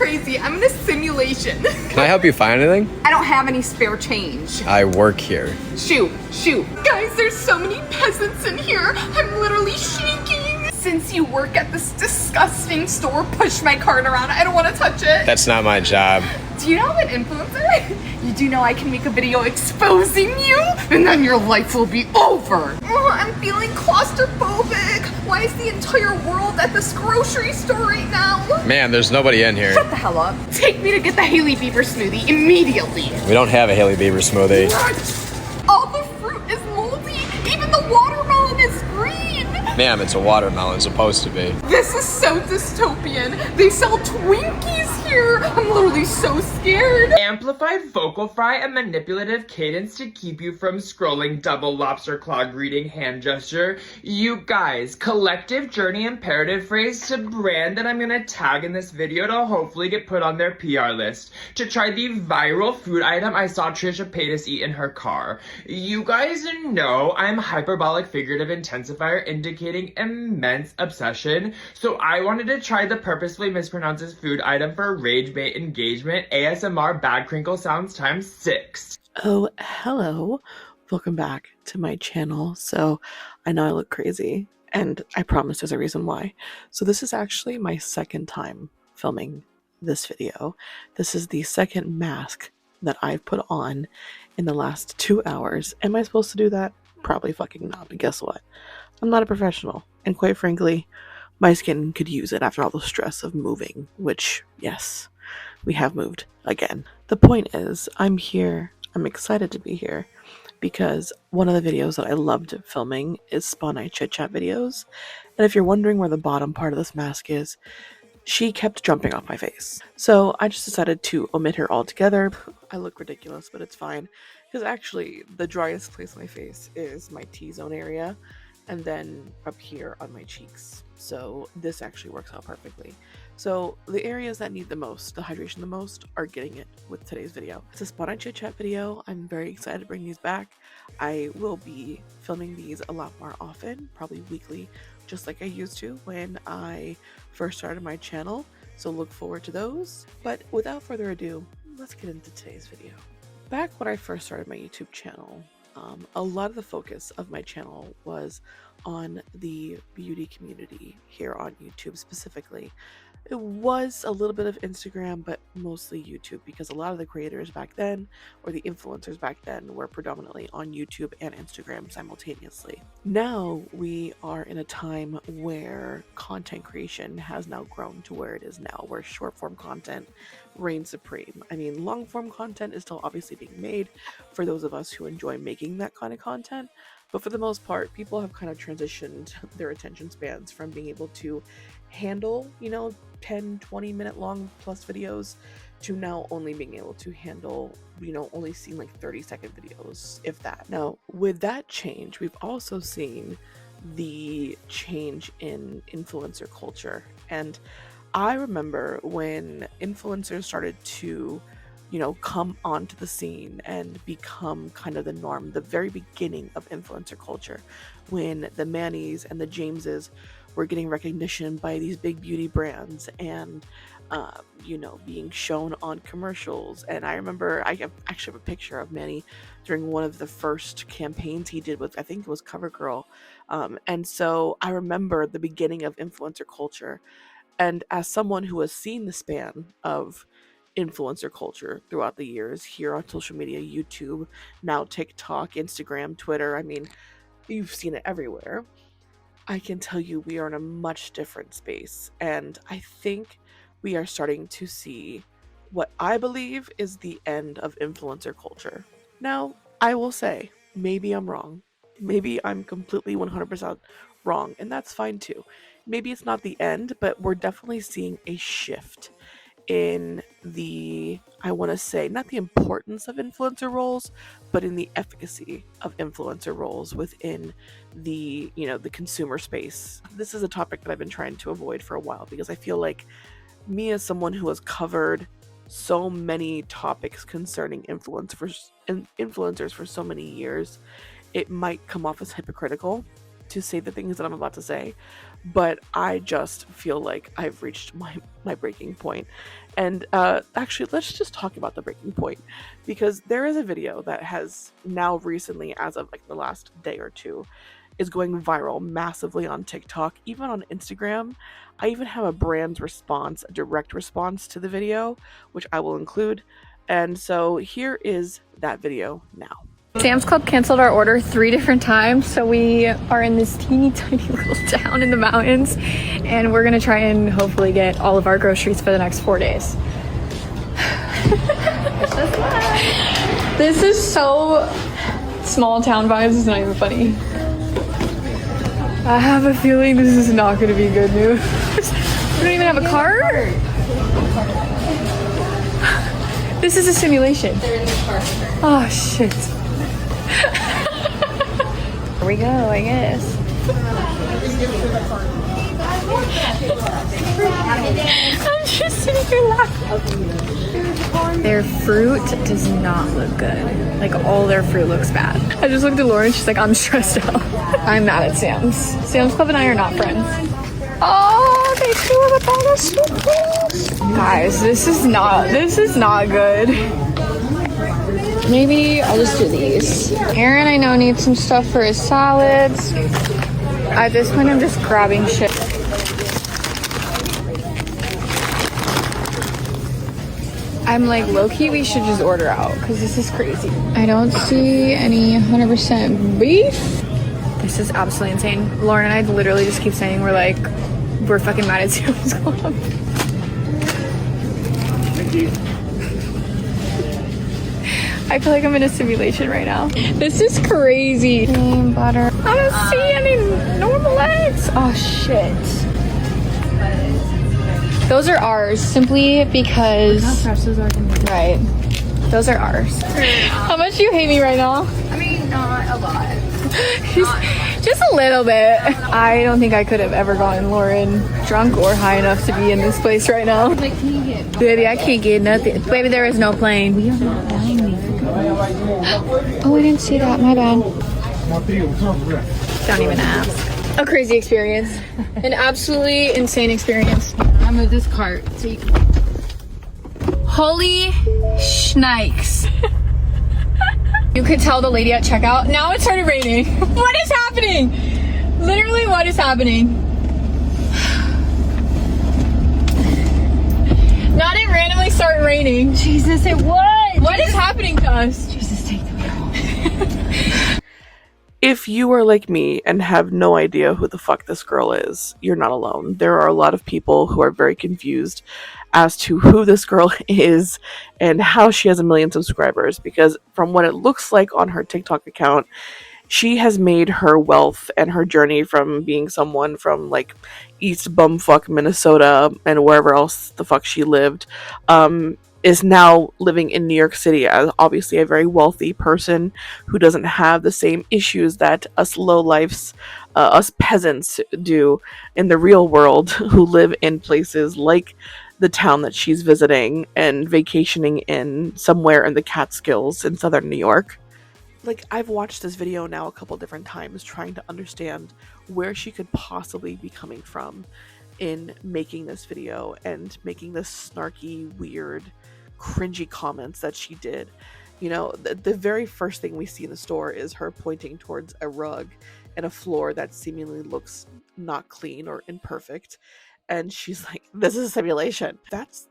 crazy. I'm in a simulation. Can I help you find anything? I don't have any spare change. I work here. Shoot. Guys, there's so many peasants in here. I'm literally shaking. Since you work at this disgusting store, push my cart around. I don't want to touch it. That's not my job. Do you know I'm an influencer? You do know I can make a video exposing you, and then your life will be over. Oh, I'm feeling claustrophobic. Why is the entire world at this grocery store right now? Man, there's nobody in here. Shut the hell up. Take me to get the Hailey Bieber smoothie immediately. We don't have a Hailey Bieber smoothie. What? All the fruit is moldy. Even the watermelon is green. Ma'am, it's a watermelon, supposed to be. This is so dystopian. They sell Twinkies here. I'm literally so scared. Amplified vocal fry and manipulative cadence to keep you from scrolling double lobster claw greeting hand gesture. You guys, collective journey imperative phrase to brand that I'm gonna tag in this video to hopefully get put on their PR list. To try the viral food item I saw Trisha Paytas eat in her car. You guys know I'm hyperbolic figurative intensifier indicating immense obsession, so I wanted to try the purposefully mispronounced food item for rage bait engagement ASMR bad crinkle sounds times 6. Oh, hello. Welcome back to my channel. So I know I look crazy, and I promise there's a reason why. So this is actually my second time filming this video. This is the second mask that I've put on in the last 2 hours. Am I supposed to do that? Probably fucking not, but guess what? I'm not a professional, and quite frankly, my skin could use it after all the stress of moving, which, yes, we have moved again. The point is, I'm here, I'm excited to be here, because one of the videos that I loved filming is Spa Night Chit Chat videos, and if you're wondering where the bottom part of this mask is, she kept jumping off my face. So I just decided to omit her altogether. I look ridiculous, but it's fine, because actually, the driest place on my face is my T-zone area, and then up here on my cheeks. So this actually works out perfectly. So the areas that need the most, the hydration the most, are getting it with today's video. It's a Spa Night Chit Chat video. I'm very excited to bring these back. I will be filming these a lot more often, probably weekly, just like I used to when I first started my channel. So look forward to those. But without further ado, let's get into today's video. Back when I first started my YouTube channel, a lot of the focus of my channel was on the beauty community here on YouTube specifically. It was a little bit of Instagram, but mostly YouTube, because a lot of the creators back then, or the influencers back then, were predominantly on YouTube and Instagram simultaneously. Now we are in a time where content creation has now grown to where it is now, where short form content reigns supreme. I mean, long form content is still obviously being made for those of us who enjoy making that kind of content, but for the most part, people have kind of transitioned their attention spans from being able to handle, 10-20 minute long plus videos to now only being able to handle, only seeing like 30-second videos, if that. Now, with that change, we've also seen the change in influencer culture. And I remember when influencers started to, come onto the scene and become kind of the norm, the very beginning of influencer culture, when the Mannies and the Jameses were getting recognition by these big beauty brands and, being shown on commercials. And I remember I actually have a picture of Manny during one of the first campaigns he did with, I think it was CoverGirl. And so I remember the beginning of influencer culture. And as someone who has seen the span of influencer culture throughout the years here on social media, YouTube, now TikTok, Instagram, Twitter, I mean, you've seen it everywhere. I can tell you we are in a much different space, and I think we are starting to see what I believe is the end of influencer culture. Now, I will say, maybe I'm wrong. Maybe I'm completely 100% wrong, and that's fine too. Maybe it's not the end, but we're definitely seeing a shift in the, I want to say, not the importance of influencer roles, but in the efficacy of influencer roles within the, the consumer space. This is a topic that I've been trying to avoid for a while, because I feel like me, as someone who has covered so many topics concerning influencers for so many years, it might come off as hypocritical to say the things that I'm about to say, but I just feel like I've reached my breaking point. And actually, let's just talk about the breaking point, because there is a video that has now recently, as of like the last day or two, is going viral massively on TikTok, even on Instagram. I even have a brand's response, a direct response to the video, which I will include. And so here is that video now. Sam's Club canceled our order 3 different times, so we are in this teeny tiny little town in the mountains, and we're gonna try and hopefully get all of our groceries for the next 4 days. This is so small town vibes, it's not even funny. I have a feeling this is not gonna be good news. We don't even have a cart? This is a simulation. Oh shit. Here we go, I guess. I'm just sitting here laughing. Their fruit does not look good. Like, all their fruit looks bad. I just looked at Lauren, she's like, I'm stressed out. I'm mad at Sam's. Sam's Club and I are not friends. Oh, they threw the bottle soup. Guys, this is not good. Maybe I'll just do these. Aaron, I know, needs some stuff for his salads. At this point, I'm just grabbing shit. I'm like, low-key, we should just order out, because this is crazy. I don't see any 100% beef. This is absolutely insane. Lauren and I literally just keep saying we're fucking mad at Sam's Club. Thank you. I feel like I'm in a simulation right now. This is crazy. Cream, butter. I don't see any normal eggs. Oh shit. Those are ours simply because. How fresh those are. Right. Those are ours. How much do you hate me right now? I mean, not a lot. Just a little bit. I don't think I could have ever gotten Lauren drunk or high enough to be in this place right now. Like, can you get? Baby, I can't get nothing. Baby, there is no plane. We are not flying these. Oh, I didn't see that. My bad. Don't even ask. A crazy experience. An absolutely insane experience. I moved this cart so you can. Holy shnikes. You could tell the lady at checkout. Now it started raining. What is happening? Literally, what is happening? Not it randomly started raining. Jesus, it was. What is happening to us? Jesus, take the wheel. If you are like me and have no idea who the fuck this girl is, you're not alone. There are a lot of people who are very confused as to who this girl is and how she has 1 million subscribers, because from what it looks like on her TikTok account, she has made her wealth and her journey from being someone from like East Bumfuck, Minnesota, and wherever else the fuck she lived, is now living in New York City as obviously a very wealthy person who doesn't have the same issues that us lowlifes, us peasants do in the real world, who live in places like the town that she's visiting and vacationing in somewhere in the Catskills in southern New York. Like, I've watched this video now a couple different times trying to understand where she could possibly be coming from in making this video and making this snarky, weird, cringy comments that she did. You know, the very first thing we see in the store is her pointing towards a rug and a floor that seemingly looks not clean or imperfect, and she's like, this is a simulation. That's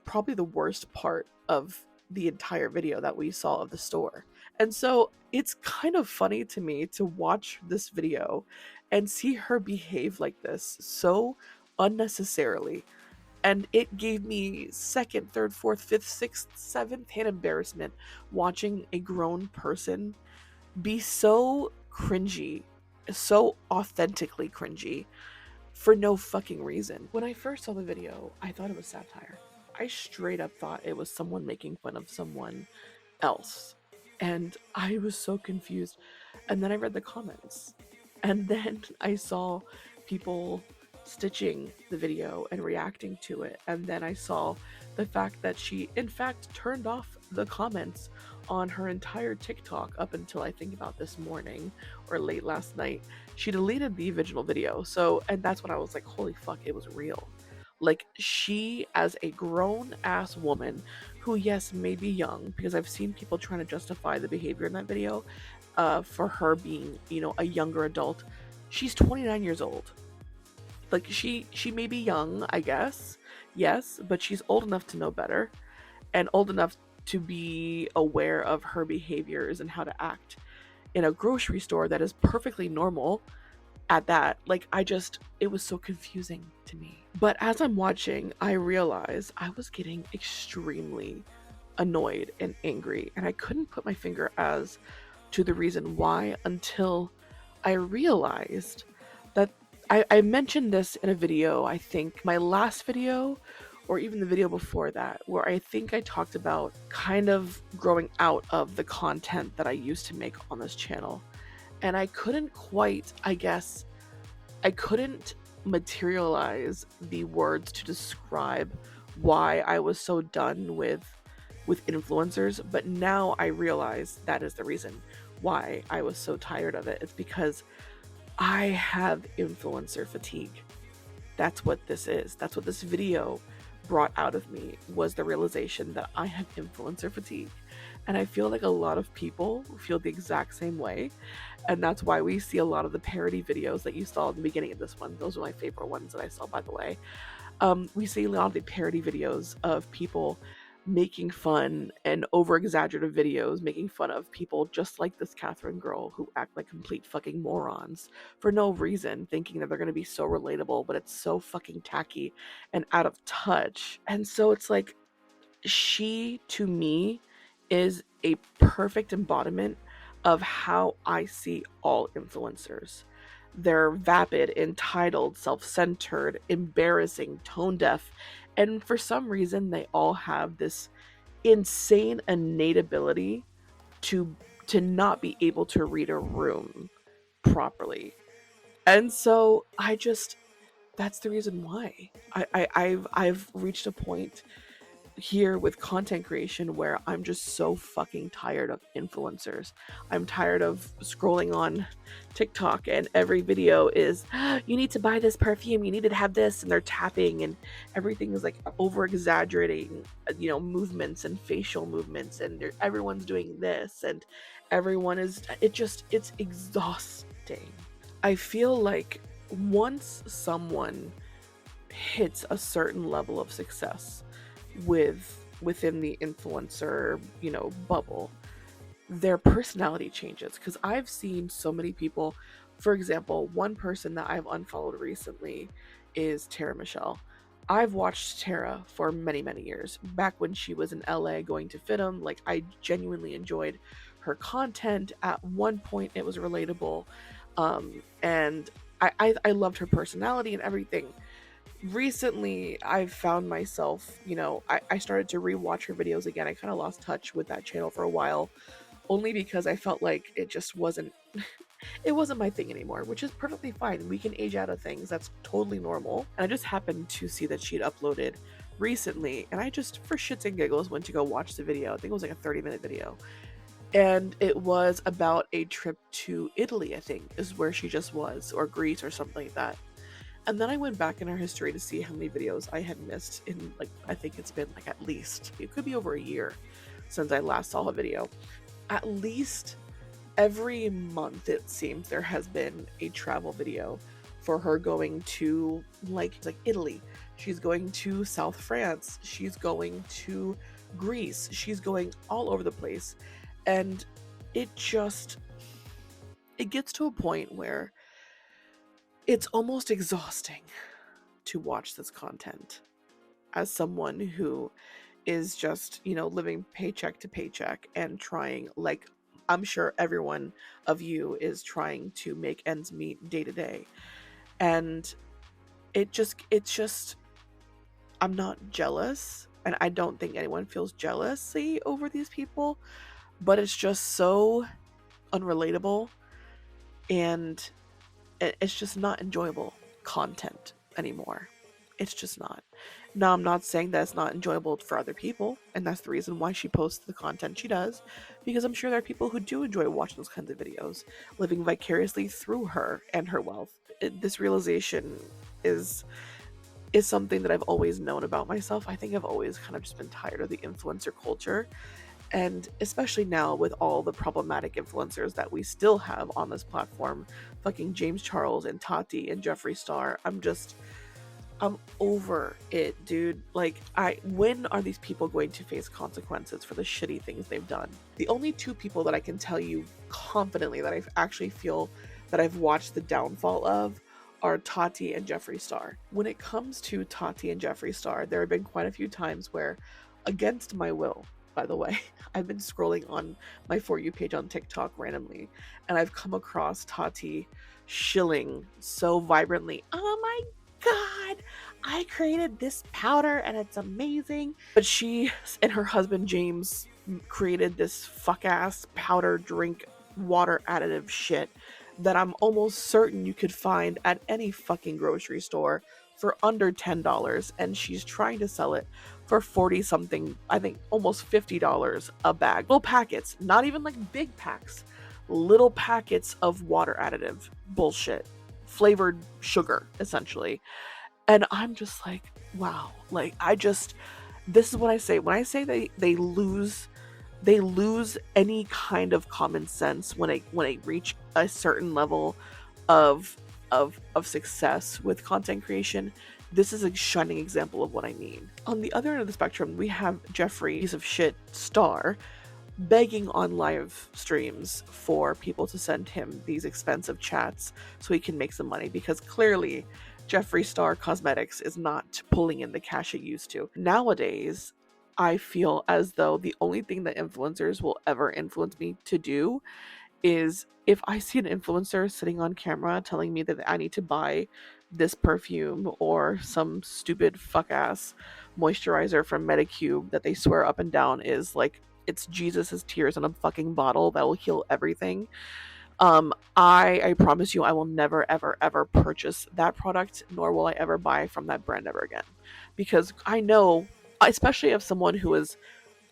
probably the worst part of the entire video that we saw of the store. And so it's kind of funny to me to watch this video and see her behave like this so unnecessarily. And it gave me second, third, fourth, fifth, sixth, seventh hand embarrassment watching a grown person be so cringy, so authentically cringy, for no fucking reason. When I first saw the video, I thought it was satire. I straight up thought it was someone making fun of someone else. And I was so confused. And then I read the comments. And then I saw people stitching the video and reacting to it. And then I saw the fact that she in fact turned off the comments on her entire TikTok up until I think about this morning or late last night. She deleted the original video. So, and that's when I was like, holy fuck, it was real. Like, she, as a grown ass woman who, yes, may be young, because I've seen people trying to justify the behavior in that video for her being, you know, a younger adult. She's 29 years old. Like, she may be young, I guess, yes, but she's old enough to know better and old enough to be aware of her behaviors and how to act in a grocery store that is perfectly normal at that. Like, it was so confusing to me. But as I'm watching, I realized I was getting extremely annoyed and angry, and I couldn't put my finger as to the reason why until I realized that I mentioned this in a video, I think my last video or even the video before that, where I think I talked about kind of growing out of the content that I used to make on this channel. And I couldn't quite, I guess, I couldn't materialize the words to describe why I was so done with influencers, but now I realize that is the reason why I was so tired of it. It's because I have influencer fatigue. That's what this is. That's what this video brought out of me, was the realization that I have influencer fatigue. And I feel like a lot of people feel the exact same way. And that's why we see a lot of the parody videos that you saw in the beginning of this one. Those are my favorite ones that I saw, by the way. We see a lot of the parody videos of people making fun and over-exaggerative videos making fun of people just like this Catherine girl who act like complete fucking morons for no reason, thinking that they're going to be so relatable, but it's so fucking tacky and out of touch. And so it's like, she, to me, is a perfect embodiment of how I see all influencers. They're vapid, entitled, self-centered, embarrassing, tone-deaf, and for some reason they all have this insane innate ability to not be able to read a room properly. And so that's the reason why I've reached a point here with content creation where I'm just so fucking tired of influencers. I'm tired of scrolling on TikTok and every video is, you need to buy this perfume, you need to have this, and they're tapping and everything is like over exaggerating, you know, movements and facial movements, and everyone's doing this and everyone is, it's exhausting. I feel like once someone hits a certain level of success within the influencer, you know, bubble, their personality changes. Because I've seen so many people, for example, one person that I've unfollowed recently is Tara Michelle. I've watched Tara for many years. Back when she was in LA going to FITM, like, I genuinely enjoyed her content. At one point it was relatable, and I loved her personality and everything. Recently, I've found myself, you know, I started to rewatch her videos again. I kind of lost touch with that channel for a while, only because I felt like it just wasn't, it wasn't my thing anymore, which is perfectly fine. We can age out of things. That's totally normal. And I just happened to see that she'd uploaded recently, and I just, for shits and giggles, went to go watch the video. I think it was like a 30-minute video. And it was about a trip to Italy, I think, is where she just was, or Greece or something like that. And then I went back in her history to see how many videos I had missed in, like, I think it's been like at least, it could be over a year since I last saw a video. At least every month, it seems, there has been a travel video for her going to, like Italy. She's going to South France. She's going to Greece. She's going all over the place. And it gets to a point where it's almost exhausting to watch this content as someone who is just, you know, living paycheck to paycheck and trying, like, I'm sure every one of you is trying to make ends meet day to day. And it's just, I'm not jealous, and I don't think anyone feels jealousy over these people, but it's just so unrelatable, and it's just not enjoyable content anymore. It's just not. Now, I'm not saying that it's not enjoyable for other people, and that's the reason why she posts the content she does, because I'm sure there are people who do enjoy watching those kinds of videos, living vicariously through her and her wealth. This realization is something that I've always known about myself. I think I've always kind of just been tired of the influencer culture, and especially now with all the problematic influencers that we still have on this platform, fucking James Charles and Tati and Jeffree Star. I'm over it, dude. Like, when are these people going to face consequences for the shitty things they've done? The only two people that I can tell you confidently that I actually feel that I've watched the downfall of are Tati and Jeffree Star. When it comes to Tati and Jeffree Star, there have been quite a few times where, against my will, by the way, I've been scrolling on my For You page on TikTok randomly, and I've come across Tati shilling so vibrantly, "Oh my God, I created this powder and it's amazing." But she and her husband James created this fuck ass powder drink water additive shit that I'm almost certain you could find at any fucking grocery store for under $10, and she's trying to sell it for 40 something, I think almost $50 a bag. Little packets, not even like big packs, little packets of water additive bullshit, flavored sugar essentially. And I'm just like, wow. Like, this is what I say when I say they lose any kind of common sense when they reach a certain level of success with content creation. This is a shining example of what I mean. On the other end of the spectrum, we have Jeffree, piece of shit Star, begging on live streams for people to send him these expensive chats so he can make some money, because clearly Jeffree Star Cosmetics is not pulling in the cash it used to. Nowadays, I feel as though the only thing that influencers will ever influence me to do is, if I see an influencer sitting on camera telling me that I need to buy this perfume or some stupid fuck ass moisturizer from Medicube that they swear up and down is like it's Jesus's tears in a fucking bottle that will heal everything, I promise you I will never ever purchase that product, nor will I ever buy from that brand ever again, because I know, especially of someone who has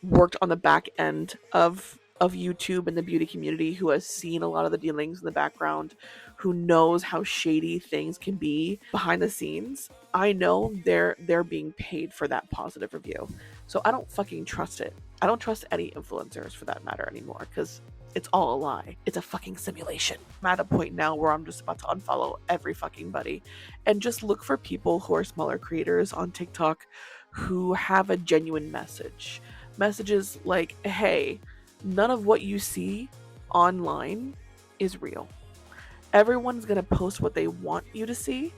worked on the back end of YouTube and the beauty community, who has seen a lot of the dealings in the background, who knows how shady things can be behind the scenes. I know they're being paid for that positive review. So I don't fucking trust it. I don't trust any influencers for that matter anymore, because it's all a lie. It's a fucking simulation. I'm at a point now where I'm just about to unfollow every fucking buddy and just look for people who are smaller creators on TikTok who have a genuine message. Messages like, hey, none of what you see online is real. Everyone's gonna post what they want you to see.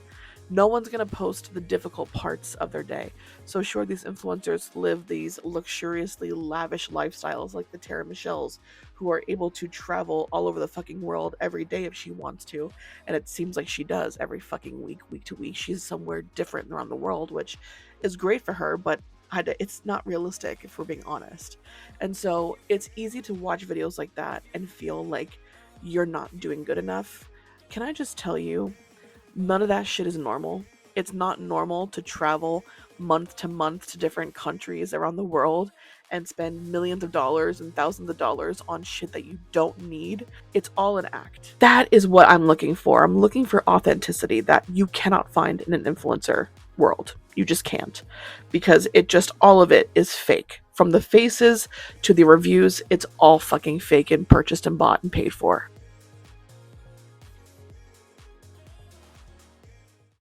No one's gonna post the difficult parts of their day. So sure, these influencers live these luxuriously lavish lifestyles like the Tara Michelles, who are able to travel all over the fucking world every day if she wants to. And it seems like she does every fucking week to week. She's somewhere different around the world, which is great for her, but it's not realistic if we're being honest. And so it's easy to watch videos like that and feel like you're not doing good enough. Can I just tell you, none of that shit is normal. It's not normal to travel month to month to different countries around the world and spend millions of dollars and thousands of dollars on shit that you don't need. It's all an act. That is what I'm looking for. I'm looking for authenticity that you cannot find in an influencer world. You just can't, because all of it is fake. From the faces to the reviews, it's all fucking fake and purchased and bought and paid for.